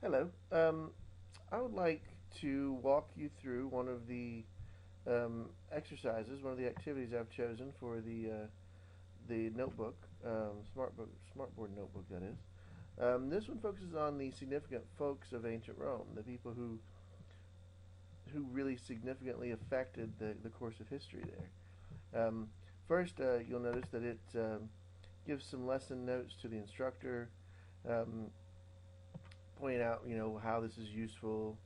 Hello. I would like to walk you through one of the exercises, one of the activities I've chosen for the notebook, smartboard notebook that is. This one focuses on the significant folks of ancient Rome, the people who really significantly affected the course of history there. First, you'll notice that it gives some lesson notes to the instructor, um, pointing out, how this is useful,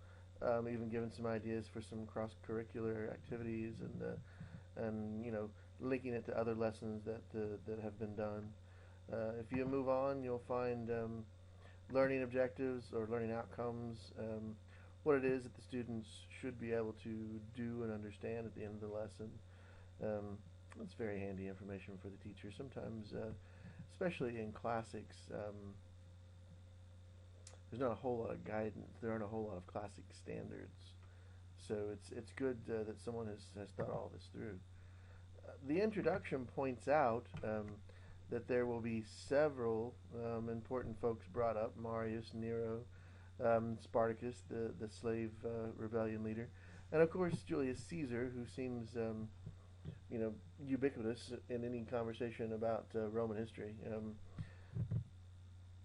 even giving some ideas for some cross-curricular activities, and linking it to other lessons that have been done. If you move on, you'll find learning objectives or learning outcomes, what it is that the students should be able to do and understand at the end of the lesson. Um, it's very handy information for the teacher. Sometimes, especially in classics, there's not a whole lot of guidance. There aren't a whole lot of classic standards. So it's good that someone has thought all this through. The introduction points out that there will be several important folks brought up: Marius, Nero, Spartacus, the slave rebellion leader, and of course Julius Caesar, who seems ubiquitous in any conversation about Roman history,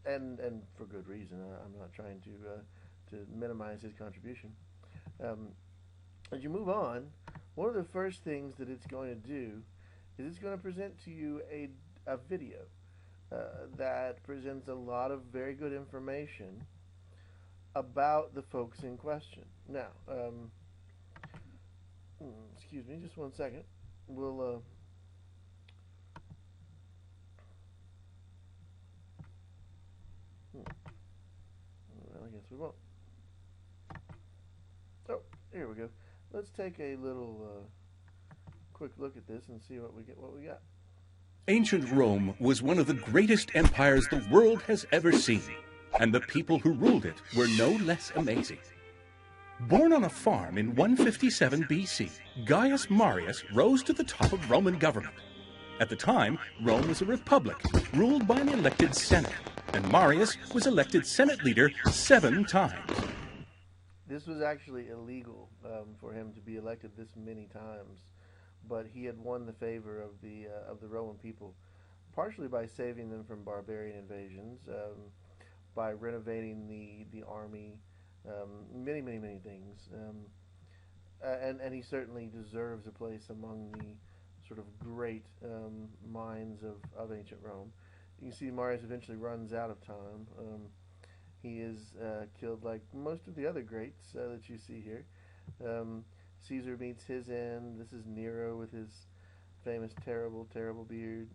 and for good reason. I'm not trying to minimize his contribution. Um, as you move on, one of the first things that it's going to do is it's going to present to you a video that presents a lot of very good information about the folks in question. Now, excuse me, just one second. We'll, well, I guess we won't. Oh, here we go. Let's take a little quick look at this and see what we get. What we got. Ancient Rome was one of the greatest empires the world has ever seen, and the people who ruled it were no less amazing. Born on a farm in 157 BC, Gaius Marius rose to the top of Roman government. At the time, Rome was a republic ruled by an elected Senate, and Marius was elected Senate leader 7 times. This was actually illegal for him to be elected this many times, but he had won the favor of the Roman people, partially by saving them from barbarian invasions, by renovating the army, many things, and he certainly deserves a place among the sort of great minds of ancient Rome. You can see Marius eventually runs out of time. He is killed like most of the other greats that you see here. Caesar meets his end. This is Nero with his famous terrible beard.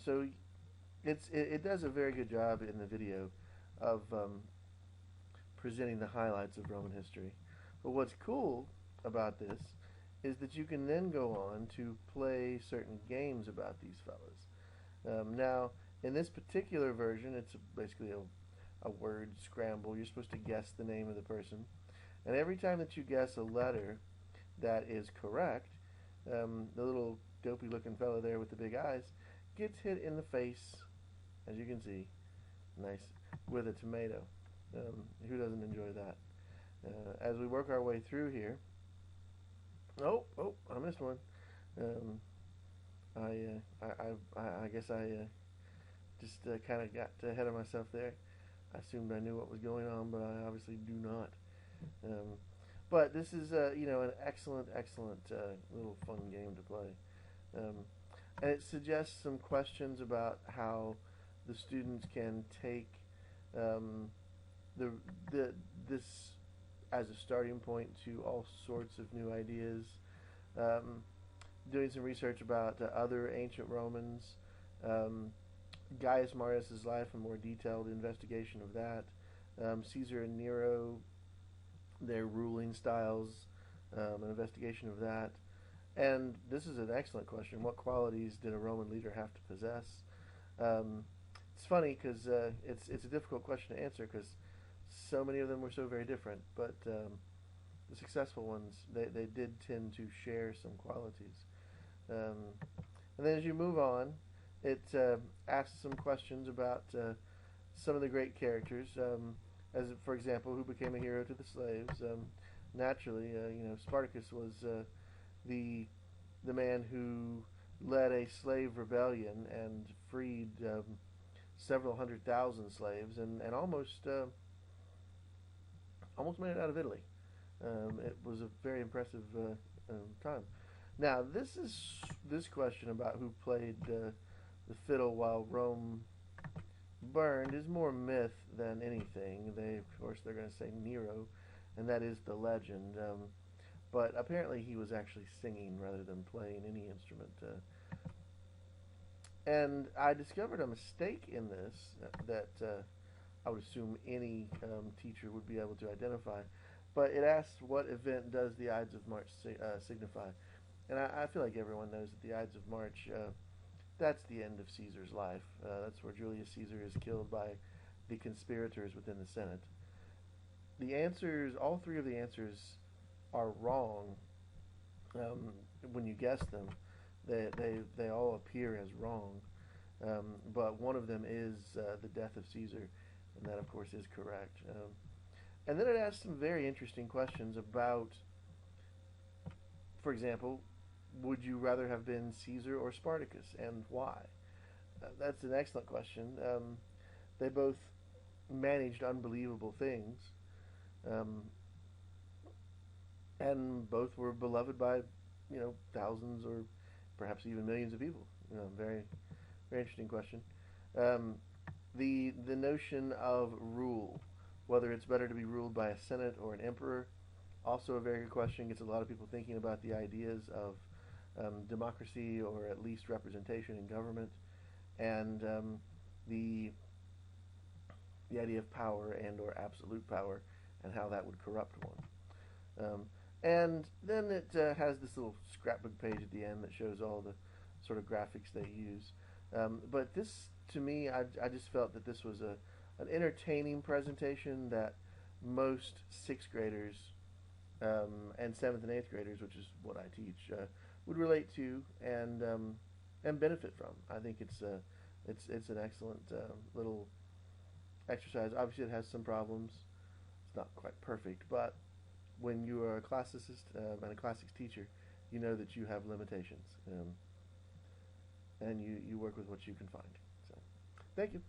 So it does a very good job in the video of presenting the highlights of Roman history. But what's cool about this is that you can then go on to play certain games about these fellas. Now, in this particular version, it's basically a word scramble. You're supposed to guess the name of the person. And every time that you guess a letter that is correct, the little dopey looking fellow there with the big eyes gets hit in the face, as you can see, nice, with a tomato. Who doesn't enjoy that? As we work our way through here, oh, I missed one. Um, I guess I just kind of got ahead of myself there. I assumed I knew what was going on, but I obviously do not. Um, but this is, an excellent little fun game to play. Um, and it suggests some questions about how the students can take um, this as a starting point to all sorts of new ideas. Um, Doing some research about other ancient Romans, um, Gaius Marius's life, a more detailed investigation of that, Caesar and Nero, their ruling styles, an investigation of that. And this is an excellent question. What qualities did a Roman leader have to possess? Um, it's funny because it's a difficult question to answer because so many of them were so very different. But the successful ones, they did tend to share some qualities. Um, and then as you move on, it asks some questions about some of the great characters. as for example, who became a hero to the slaves. Naturally, Spartacus was the the man who led a slave rebellion and freed several 100,000 slaves and almost made it out of Italy. It was a very impressive time. Now, this question about who played the fiddle while Rome burned is more myth than anything. Of course, they're going to say Nero, and that is the legend. But apparently, he was actually singing rather than playing any instrument. And I discovered a mistake in this that I would assume any teacher would be able to identify. But it asks, what event does the Ides of March signify? And I feel like everyone knows that the Ides of March, that's the end of Caesar's life. That's where Julius Caesar is killed by the conspirators within the Senate. The answers, all three of the answers, are wrong when you guess them. They all appear as wrong, but one of them is the death of Caesar, and that, of course, is correct. And then it asks some very interesting questions about, for example, would you rather have been Caesar or Spartacus, and why? That's an excellent question. They both managed unbelievable things, and both were beloved by, thousands or perhaps even millions of people. Very, very interesting question. The notion of rule, whether it's better to be ruled by a senate or an emperor, also a very good question. Gets a lot of people thinking about the ideas of democracy, or at least representation in government, and the idea of power and or absolute power, and how that would corrupt one. And then it has this little scrapbook page at the end that shows all the sort of graphics they use. But this, to me, I just felt that this was an entertaining presentation that most 6th graders and 7th and 8th graders, which is what I teach, would relate to and benefit from. I think it's an excellent little exercise. Obviously, it has some problems. It's not quite perfect, but when you are a classicist and a classics teacher, you know that you have limitations, and you work with what you can find. So, thank you.